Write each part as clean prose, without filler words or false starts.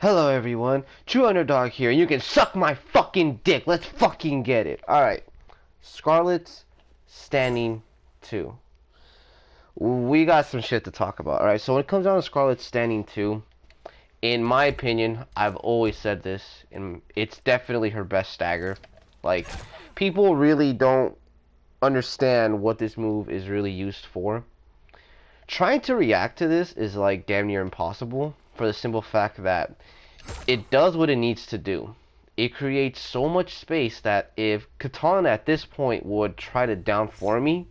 Hello everyone, True Underdog here, and you can suck my fucking dick. Let's fucking get it. Alright, Skarlet's Standing 2. We got some shit to talk about. Alright, so when it comes down to Skarlet's Standing 2, in my opinion, I've always said this, and it's definitely her best stagger. Like, people really don't understand what this move is really used for. Trying to react to this is like damn near impossible for the simple fact that it does what it needs to do. It creates so much space that if Katana at this point would try to down for me,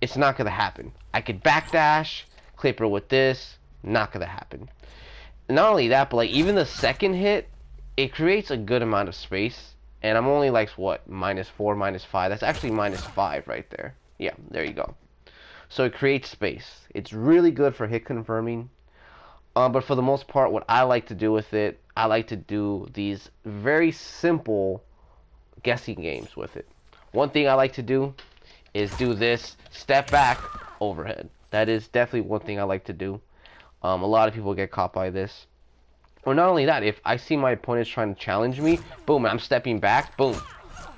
it's not gonna happen. I could backdash, clip her with this, not gonna happen. Not only that, but like even the second hit, it creates a good amount of space. And I'm only like what, -4, -5. That's actually -5 right there. Yeah, there you go. So it creates space. It's really good for hit confirming. But for the most part, what I like to do with it, I like to do these very simple guessing games with it. One thing I like to do is do this step back overhead. That is definitely one thing I like to do. A lot of people get caught by this. Or not only that, if I see my opponents trying to challenge me, boom, I'm stepping back, boom,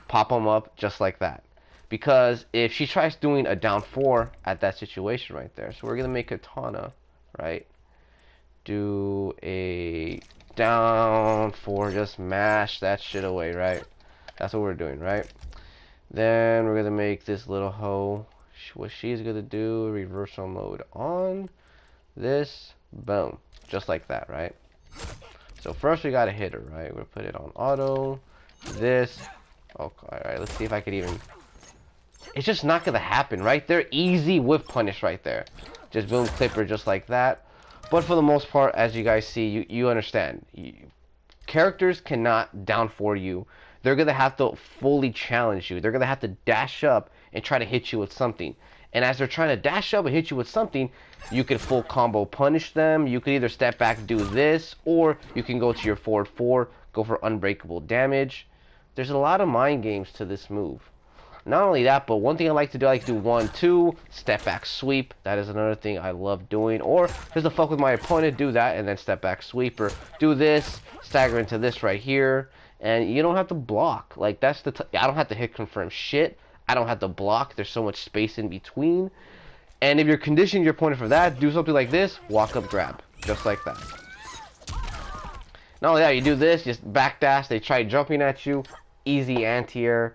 pop them up just like that. Because if she tries doing a down 4 at that situation right there, so we're going to make Katana, right? Do a down 4, just mash that shit away, right? That's what we're doing, right? Then we're going to make this little hoe, what she's going to do, reversal mode on, this, boom, just like that, right? So first we got to hit her, right? We'll put it on auto, this, okay, alright, let's see if I could even... It's just not gonna happen, right? They're easy whip punish right there. Just boom, clipper, just like that. But for the most part, as you guys see, you understand. Characters cannot down for you. They're gonna have to fully challenge you. They're gonna have to dash up and try to hit you with something. And as they're trying to dash up and hit you with something, you can full combo punish them. You can either step back, do this, or you can go to your forward 4, go for unbreakable damage. There's a lot of mind games to this move. Not only that, but one thing I like to do 1, 2, step back sweep. That is another thing I love doing. Or just to fuck with my opponent, do that and then step back sweep. Or do this, stagger into this right here. And you don't have to block. Like that's I don't have to hit confirm shit. I don't have to block. There's so much space in between. And if you're conditioning your opponent for that, do something like this, walk up grab. Just like that. Not only that, you do this, just backdash, they try jumping at you, easy anti-air.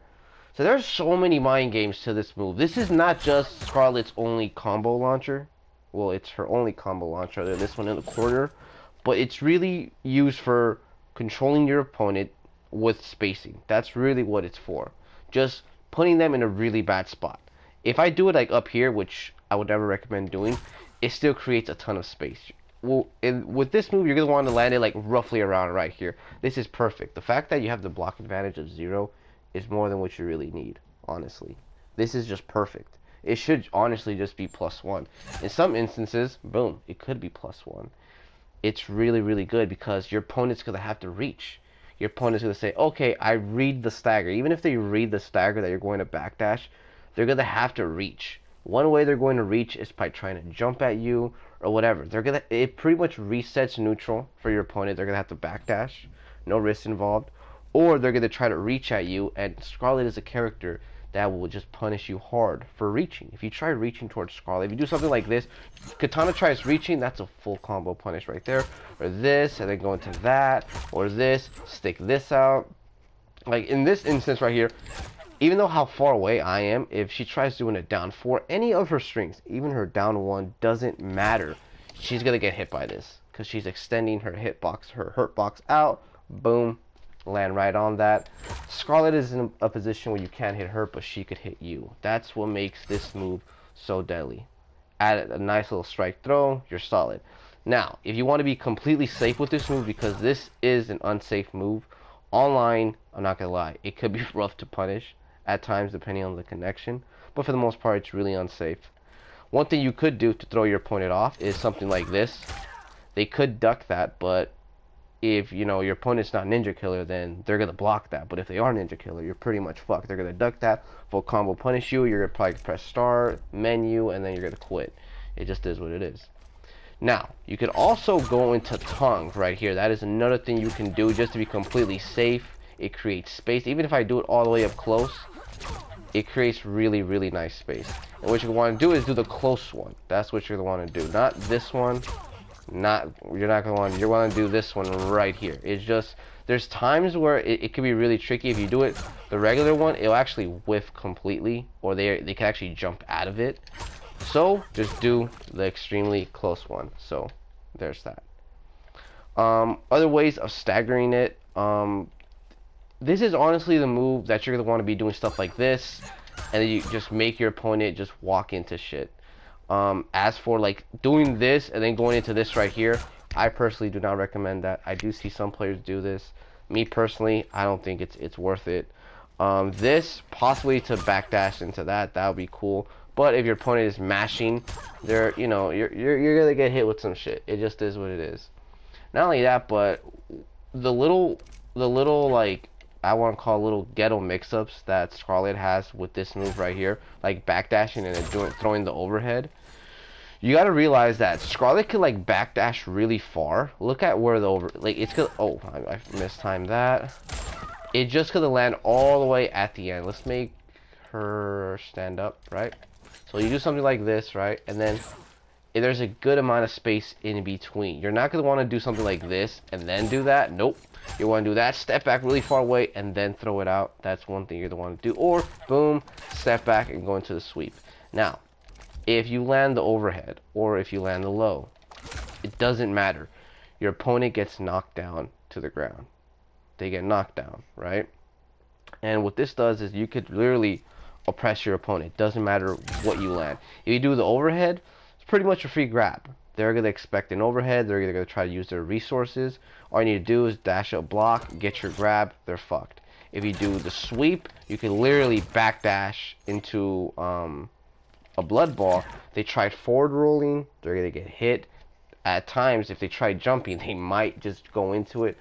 So there's so many mind games to this move. This is not just Skarlet's only combo launcher. Well, it's her only combo launcher, other than this one in the corner. But it's really used for controlling your opponent with spacing. That's really what it's for. Just putting them in a really bad spot. If I do it like up here, which I would never recommend doing, it still creates a ton of space. Well, with this move, you're going to want to land it like roughly around right here. This is perfect. The fact that you have the block advantage of 0 is more than what you really need, honestly. This is just perfect. It should honestly just be +1. In some instances, boom, it could be +1. It's really, really good because your opponent's going to have to reach. Your opponent's going to say, okay, I read the stagger. Even if they read the stagger that you're going to backdash, they're going to have to reach. One way they're going to reach is by trying to jump at you or whatever. It pretty much resets neutral for your opponent. They're going to have to backdash. No risk involved. Or they're going to try to reach at you, and Skarlet is a character that will just punish you hard for reaching. If you try reaching towards Skarlet, if you do something like this, Katana tries reaching, that's a full combo punish right there. Or this, and then go into that, or this, stick this out. Like in this instance right here, even though how far away I am, if she tries doing a down 4, any of her strings, even her down 1, doesn't matter. She's going to get hit by this, because she's extending her hitbox, her hurt box out, boom. Land right on that. Skarlet is in a position where you can't hit her, but she could hit you. That's what makes this move so deadly. Add a nice little strike throw, you're solid. Now, if you want to be completely safe with this move, because this is an unsafe move, online, I'm not going to lie, it could be rough to punish at times depending on the connection, but for the most part, it's really unsafe. One thing you could do to throw your opponent off is something like this. They could duck that, but if you know your opponent's not Ninja Killer, then they're gonna block that. But if they are Ninja Killer, you're pretty much fucked. They're gonna duck that, full combo punish you. You're gonna probably press start, menu, and then you're gonna quit. It just is what it is. Now, you could also go into tongue right here. That is another thing you can do just to be completely safe. It creates space. Even if I do it all the way up close, it creates really, really nice space. And what you want to do is do the close one. That's what you're going to want to do. Not this one. You're not going to want to. You want to do this one right here. It's just, there's times where it can be really tricky. If you do it the regular one, it'll actually whiff completely, or they can actually jump out of it. So just do the extremely close one. So there's that. Other ways of staggering it. This is honestly the move that you're gonna want to be doing stuff like this, and then you just make your opponent just walk into shit. As for like doing this and then going into this right here, I personally do not recommend that. I do see some players do this. Me personally, I don't think it's worth it. This possibly to backdash into that would be cool. But if your opponent is mashing, you're gonna get hit with some shit. It just is what it is. Not only that, but the little like, I want to call little ghetto mix-ups that Skarlet has with this move right here, like backdashing and then throwing the overhead. You got to realize that Skarlet can like backdash really far. Look at where it's gonna. Oh, I mistimed that. It just gonna land all the way at the end. Let's make her stand up, right? So you do something like this, right? And then there's a good amount of space in between. You're not gonna want to do something like this and then do that. Nope. You want to do that, step back really far away, and then throw it out. That's one thing you're gonna want to do. Or boom, step back and go into the sweep. Now, if you land the overhead or if you land the low, it doesn't matter. Your opponent gets knocked down to the ground. They get knocked down, right? And what this does is you could literally oppress your opponent. Doesn't matter what you land. If you do the overhead, it's pretty much a free grab. They're going to expect an overhead. They're going to try to use their resources. All you need to do is dash up block, get your grab. They're fucked. If you do the sweep, you can literally backdash into a blood ball. They tried forward rolling. They're going to get hit. At times, if they try jumping, they might just go into it.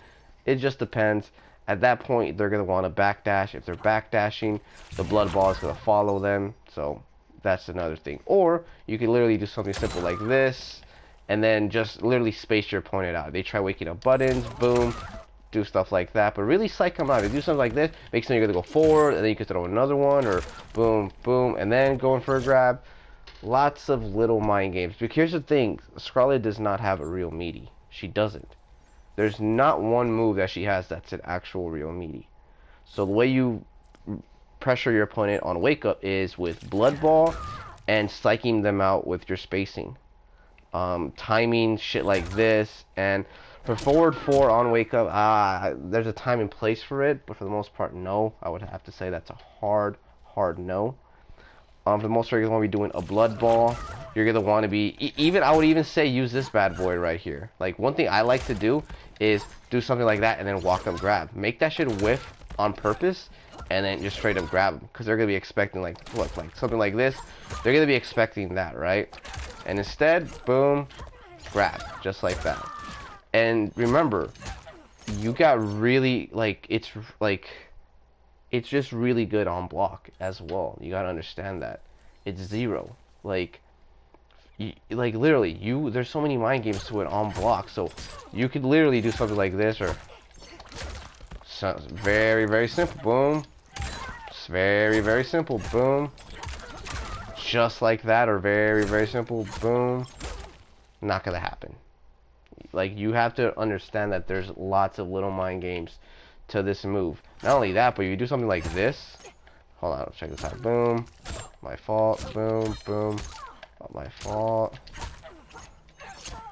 It just depends. At that point, they're going to want to backdash. If they're backdashing, the blood ball is going to follow them. So that's another thing. Or you can literally do something simple like this, and then just literally space your opponent out. They try waking up buttons, boom, do stuff like that. But really psych them out. If you do something like this, makes them you're going to go forward, and then you can throw another one, or boom, boom, and then going for a grab. Lots of little mind games. But here's the thing. Skarlet does not have a real meaty. She doesn't. There's not one move that she has that's an actual real meaty. So the way you pressure your opponent on wake up is with blood ball and psyching them out with your spacing. Timing shit like this, and for forward 4 on wake up, there's a time and place for it, but for the most part, no. I would have to say that's a hard no. For the most part, you're going to be doing a blood ball. You're going to want to be, I would even say use this bad boy right here. Like, one thing I like to do is do something like that and then walk up grab. Make that shit whiff on purpose and then just straight up grab them. Because they're going to be expecting, like, look, like something like this. They're going to be expecting that, right? And instead, boom, grab. Just like that. And remember, you got really, like, it's just really good on block as well. You gotta understand that. It's 0. Like literally, there's so many mind games to it on block. So you could literally do something like this, or sounds very, very simple. Boom. It's very, very simple. Boom. Just like that, or very, very simple. Boom. Not gonna happen. Like, you have to understand that there's lots of little mind games to this move. Not only that, but if you do something like this, hold on, check this out. Boom, my fault. Boom, boom, not my fault.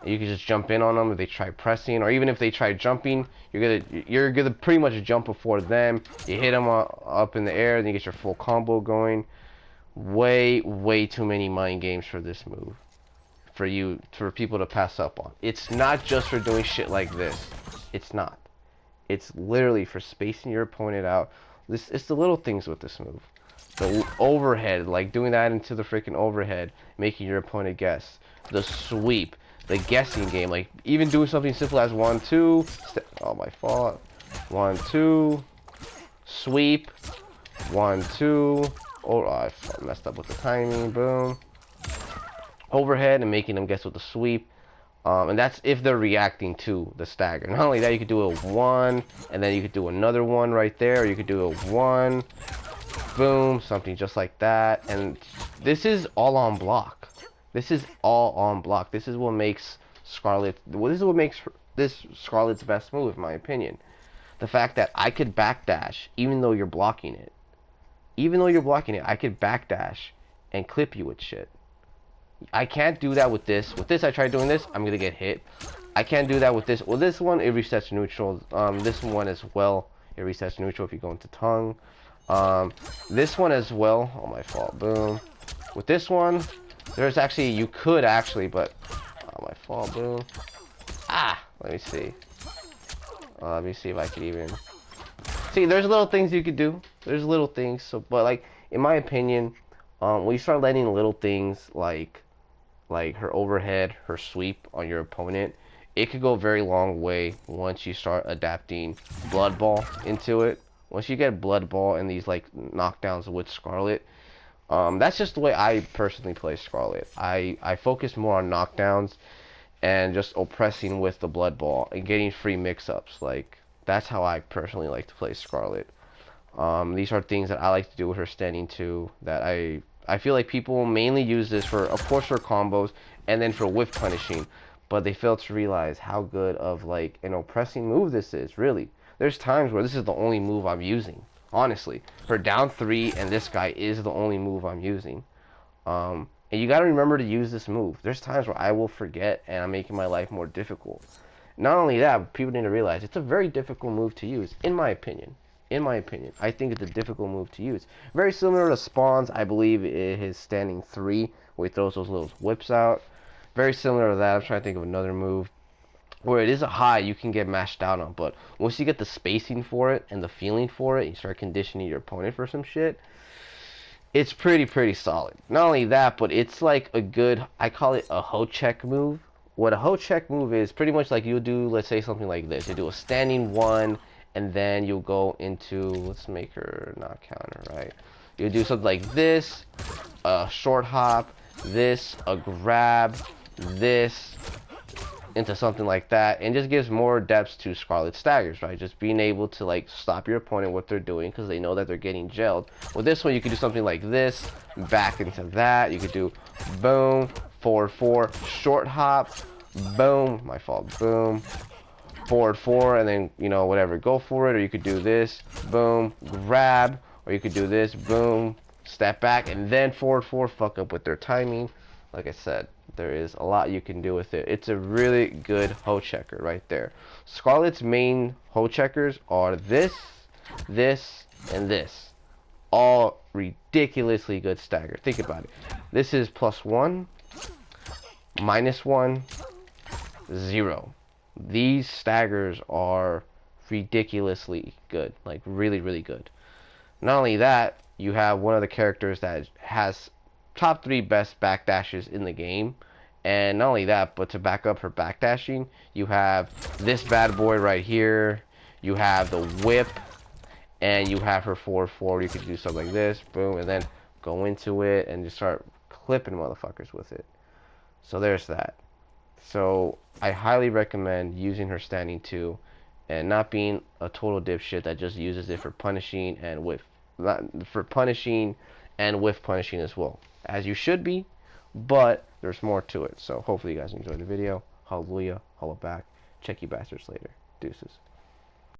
You can just jump in on them if they try pressing, or even if they try jumping, you're gonna pretty much jump before them. You hit them up in the air, then you get your full combo going. Way too many mind games for this move, for people to pass up on. It's not just for doing shit like this. It's not. It's literally for spacing your opponent out. It's the little things with this move. The overhead, like doing that into the freaking overhead, making your opponent guess. The sweep, the guessing game, like even doing something simple as 1, 2. Oh, my fault. 1, 2. Sweep. 1, 2. Oh, I messed up with the timing. Boom. Overhead and making them guess with the sweep. And that's if they're reacting to the stagger. Not only that, you could do a 1, and then you could do another 1 right there, or you could do a 1, boom, something just like that. And this is all on block. This is all on block. This is what makes Skarlet, well, this is what makes this Skarlet's best move, in my opinion. The fact that I could backdash, even though you're blocking it. Even though you're blocking it, I could backdash and clip you with shit. I can't do that with this. With this, I tried doing this, I'm gonna get hit. I can't do that with this. Well, this one, it resets neutral. This one as well, it resets neutral if you go into tongue. This one as well, oh, my fault, boom. With this one, there's actually, you could actually, but, oh, my fault, boom. Ah, let me see. Let me see if I can even... See, there's little things you could do. There's little things. So, but like, in my opinion, when you start letting little things like her overhead, her sweep on your opponent, it could go a very long way once you start adapting Blood Ball into it. Once you get Blood Ball and these like knockdowns with Skarlet, that's just the way I personally play Skarlet. I focus more on knockdowns and just oppressing with the Blood Ball and getting free mix-ups. Like, that's how I personally like to play Skarlet. These are things that I like to do with her standing 2, that I feel like people mainly use this for, of course, for combos and then for whiff punishing, but they fail to realize how good of like an oppressing move this is, really. There's times where this is the only move I'm using, honestly. Her down 3 and this guy is the only move I'm using. And you gotta remember to use this move. There's times where I will forget and I'm making my life more difficult. Not only that, but people need to realize it's a very difficult move to use, in my opinion. In my opinion, I think it's a difficult move to use. Very similar to Spawn's, I believe, his standing 3, where he throws those little whips out. Very similar to that. I'm trying to think of another move where it is a high you can get mashed out on, but once you get the spacing for it and the feeling for it, you start conditioning your opponent for some shit, it's pretty solid. Not only that, but it's like a good, I call it a hoe check move. What a hoe check move is, pretty much like you'll do, let's say something like this. You do a standing 1, and then you'll go into, let's make her not counter, right? You'll do something like this, a short hop, this, a grab, this, into something like that, and just gives more depth to Skarlet staggers, right? Just being able to like stop your opponent what they're doing because they know that they're getting gelled. With this one, you could do something like this, back into that. You could do boom, forward 4, short hop, boom, my fault, boom, forward 4, and then, you know, whatever, go for it. Or you could do this, boom, grab, or you could do this, boom, step back, and then forward 4, fuck up with their timing. Like I said, there is a lot you can do with it. It's a really good hoe checker right there. Skarlet's main hoe checkers are this, this, and this. All ridiculously good stagger. Think about it. This is +1, -1, 0. These staggers are ridiculously good. Like, really good. Not only that, you have one of the characters that has top 3 best backdashes in the game. And not only that, but to back up her backdashing, you have this bad boy right here. You have the whip, and you have her forward 4. You could do something like this, boom, and then go into it and just start clipping motherfuckers with it. So there's that. So I highly recommend using her standing 2 and not being a total dipshit that just uses it for punishing and whiff. For punishing and whiff punishing as well, as you should be, but there's more to it. So hopefully you guys enjoyed the video. Hallelujah, holla back. Check you bastards later. Deuces.